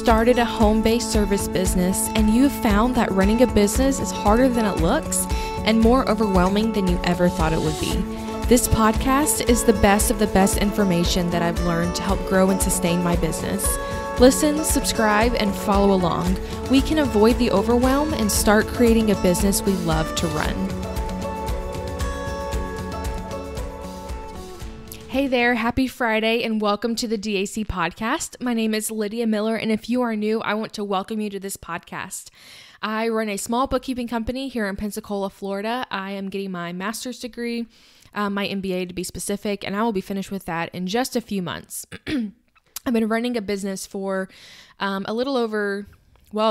started a home-based service business and you have found that running a business is harder than it looks and more overwhelming than you ever thought it would be? This podcast is the best of the best information that I've learned to help grow and sustain my business. Listen, subscribe, and follow along. We can avoid the overwhelm and start creating a business we love to run. Hey there, happy Friday and welcome to the DAC podcast. My name is Lydia Miller, and if you are new, I want to welcome you to this podcast. I run a small bookkeeping company here in Pensacola, Florida. I am getting my master's degree, my MBA to be specific, and I will be finished with that in just a few months. I've been running a business for a little over,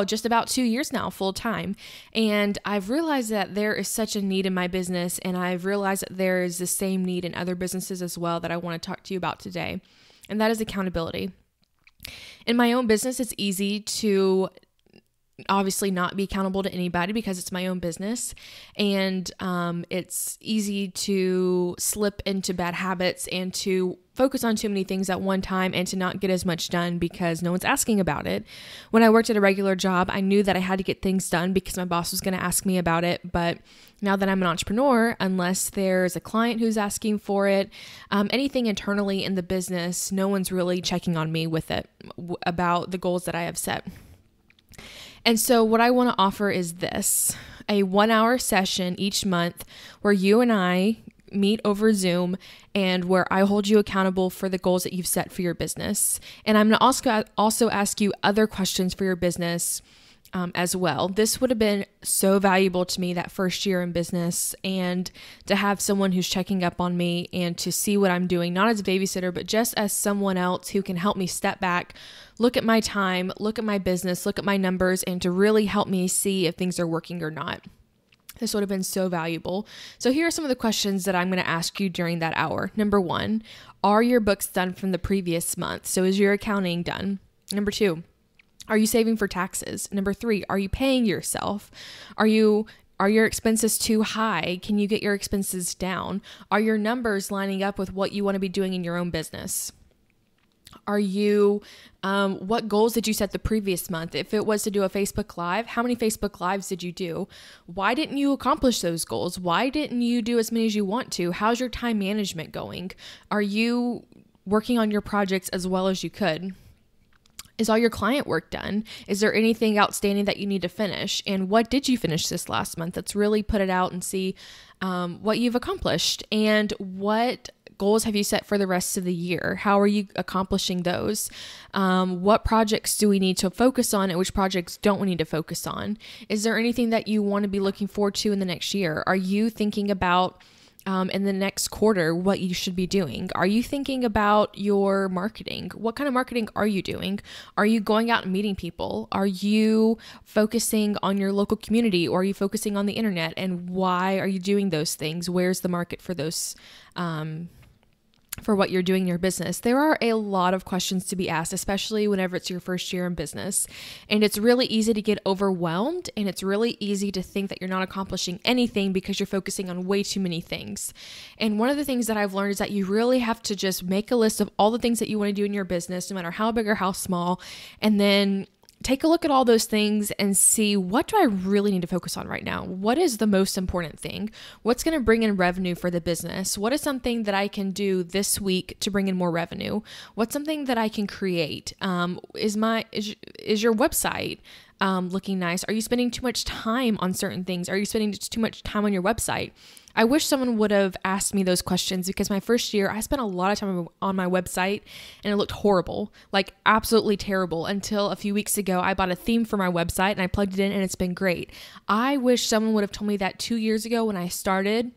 just about 2 years now, full time. And I've realized that there is such a need in my business, and I've realized that there is the same need in other businesses as well that I want to talk to you about today. And that is accountability. In my own business, it's easy to obviously not be accountable to anybody because it's my own business, and it's easy to slip into bad habits and to focus on too many things at one time and to not get as much done because no one's asking about it. When I worked at a regular job, I knew that I had to get things done because my boss was going to ask me about it. But now that I'm an entrepreneur, unless there's a client who's asking for it, anything internally in the business, no one's really checking on me with it about the goals that I have set. And so what I want to offer is this, a 1-hour session each month where you and I meet over Zoom and where I hold you accountable for the goals that you've set for your business. And I'm going to also ask you other questions for your business as well. This would have been so valuable to me that first year in business, and to have someone who's checking up on me and to see what I'm doing, not as a babysitter, but just as someone else who can help me step back, look at my time, look at my business, look at my numbers, and to really help me see if things are working or not. This would have been so valuable. So here are some of the questions that I'm going to ask you during that hour. Number 1, are your books done from the previous month? So is your accounting done? Number 2, are you saving for taxes? Number 3, are you paying yourself? Are your expenses too high? Can you get your expenses down? Are your numbers lining up with what you want to be doing in your own business? Are you, what goals did you set the previous month? If it was to do a Facebook Live, how many Facebook Lives did you do? Why didn't you accomplish those goals? Why didn't you do as many as you want to? How's your time management going? Are you working on your projects as well as you could? Is all your client work done? Is there anything outstanding that you need to finish? And what did you finish this last month? Let's really put it out and see what you've accomplished. And what goals have you set for the rest of the year? How are you accomplishing those? What projects do we need to focus on and which projects don't we need to focus on? Is there anything that you want to be looking forward to in the next year? Are you thinking about in the next quarter what you should be doing? Are you thinking about your marketing? What kind of marketing are you doing? Are you going out and meeting people? Are you focusing on your local community, or are you focusing on the internet? And why are you doing those things? Where's the market for those for what you're doing in your business? There are a lot of questions to be asked, especially whenever it's your first year in business. And it's really easy to get overwhelmed, and it's really easy to think that you're not accomplishing anything because you're focusing on way too many things. And one of the things that I've learned is that you really have to just make a list of all the things that you want to do in your business, no matter how big or how small, and then take a look at all those things and see, what do I really need to focus on right now? What is the most important thing? What's going to bring in revenue for the business? What is something that I can do this week to bring in more revenue? What's something that I can create? Is your website looking nice? Are you spending too much time on certain things? Are you spending too much time on your website? I wish someone would have asked me those questions, because my first year, I spent a lot of time on my website and it looked horrible, like absolutely terrible, until a few weeks ago, I bought a theme for my website and I plugged it in and it's been great. I wish someone would have told me that 2 years ago when I started,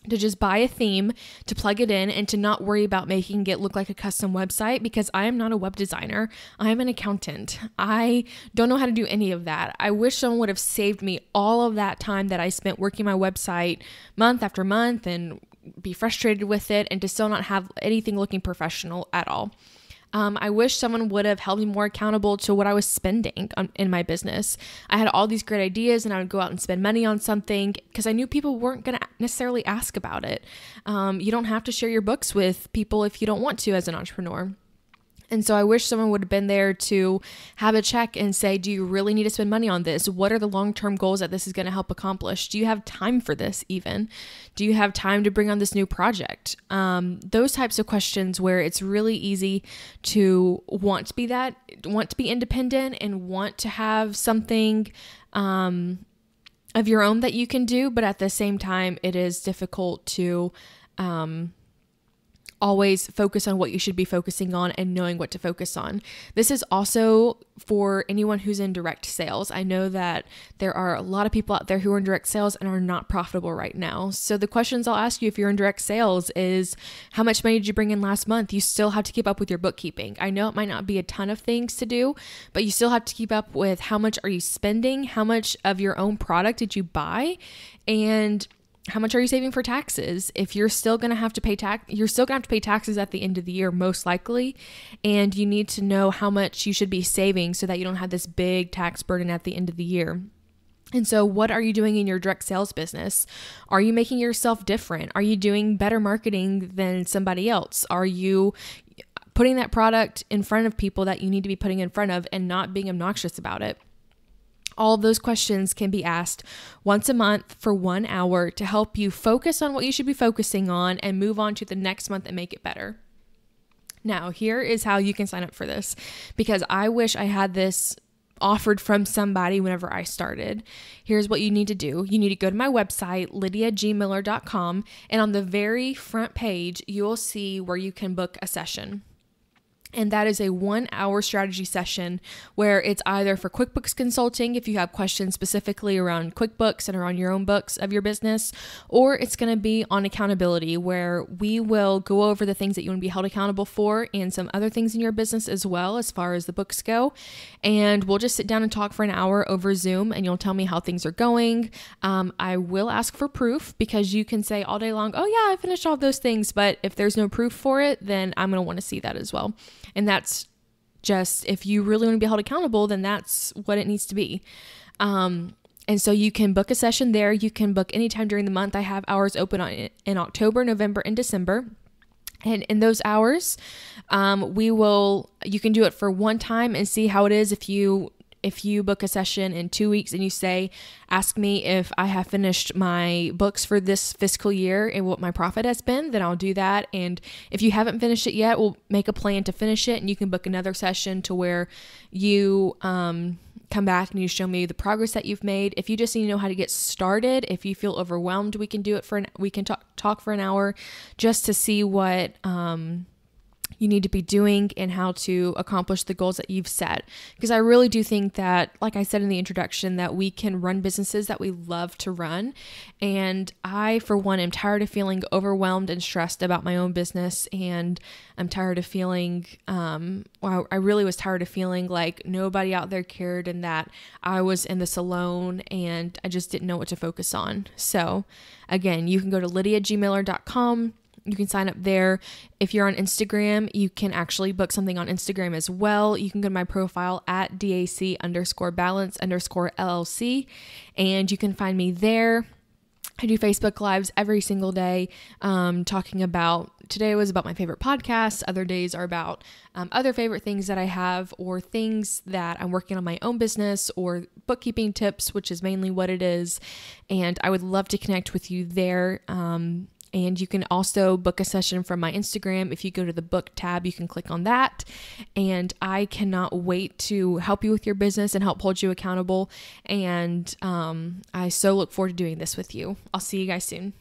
to just buy a theme, to plug it in, and to not worry about making it look like a custom website, because I am not a web designer. I am an accountant. I don't know how to do any of that. I wish someone would have saved me all of that time that I spent working my website month after month and be frustrated with it and to still not have anything looking professional at all. I wish someone would have held me more accountable to what I was spending in my business. I had all these great ideas and I would go out and spend money on something because I knew people weren't going to necessarily ask about it. You don't have to share your books with people if you don't want to as an entrepreneur. And so I wish someone would have been there to have a check and say, do you really need to spend money on this? What are the long-term goals that this is going to help accomplish? Do you have time for this even? Do you have time to bring on this new project? Those types of questions where it's really easy to want to be independent and want to have something of your own that you can do. But at the same time, it is difficult to always focus on what you should be focusing on and knowing what to focus on. This is also for anyone who's in direct sales. I know that there are a lot of people out there who are in direct sales and are not profitable right now. So the questions I'll ask you if you're in direct sales is, how much money did you bring in last month? You still have to keep up with your bookkeeping. I know it might not be a ton of things to do, but you still have to keep up with how much are you spending? How much of your own product did you buy? And how much are you saving for taxes? If you're still going to have to pay taxes at the end of the year, most likely. And you need to know how much you should be saving so that you don't have this big tax burden at the end of the year. And so what are you doing in your direct sales business? Are you making yourself different? Are you doing better marketing than somebody else? Are you putting that product in front of people that you need to be putting in front of and not being obnoxious about it? All of those questions can be asked once a month for 1 hour to help you focus on what you should be focusing on and move on to the next month and make it better. Now, here is how you can sign up for this, because I wish I had this offered from somebody whenever I started. Here's what you need to do. You need to go to my website, lydiagmiller.com, and on the very front page, you'll see where you can book a session. And that is a 1 hour strategy session where it's either for QuickBooks consulting, if you have questions specifically around QuickBooks and around your own books of your business, or it's going to be on accountability, where we will go over the things that you want to be held accountable for and some other things in your business as well, as far as the books go. And we'll just sit down and talk for an hour over Zoom, and you'll tell me how things are going. I will ask for proof, because you can say all day long, oh yeah, I finished all those things. But if there's no proof for it, then I'm going to want to see that as well. And that's just, if you really want to be held accountable, then that's what it needs to be. And so you can book a session there. You can book anytime during the month. I have hours open in October, November, and December. And in those hours, you can do it for one time and see how it is. If you book a session in 2 weeks and you say, ask me if I have finished my books for this fiscal year and what my profit has been, then I'll do that. And if you haven't finished it yet, we'll make a plan to finish it, and you can book another session to where you come back and you show me the progress that you've made. If you just need to know how to get started, if you feel overwhelmed, we can do it we can talk for an hour just to see what you need to be doing and how to accomplish the goals that you've set. Because I really do think that, like I said in the introduction, that we can run businesses that we love to run. And I, for one, am tired of feeling overwhelmed and stressed about my own business. And I'm tired of feeling, I really was tired of feeling like nobody out there cared and that I was in this alone and I just didn't know what to focus on. So again, you can go to lydiagmiller.com. You can sign up there. If you're on Instagram, you can actually book something on Instagram as well. You can go to my profile at DAC_balance_LLC, and you can find me there. I do Facebook Lives every single day, talking about, today was about my favorite podcasts. Other days are about other favorite things that I have, or things that I'm working on my own business, or bookkeeping tips, which is mainly what it is. And I would love to connect with you there. And you can also book a session from my Instagram. If you go to the book tab, you can click on that. And I cannot wait to help you with your business and help hold you accountable. And I so look forward to doing this with you. I'll see you guys soon.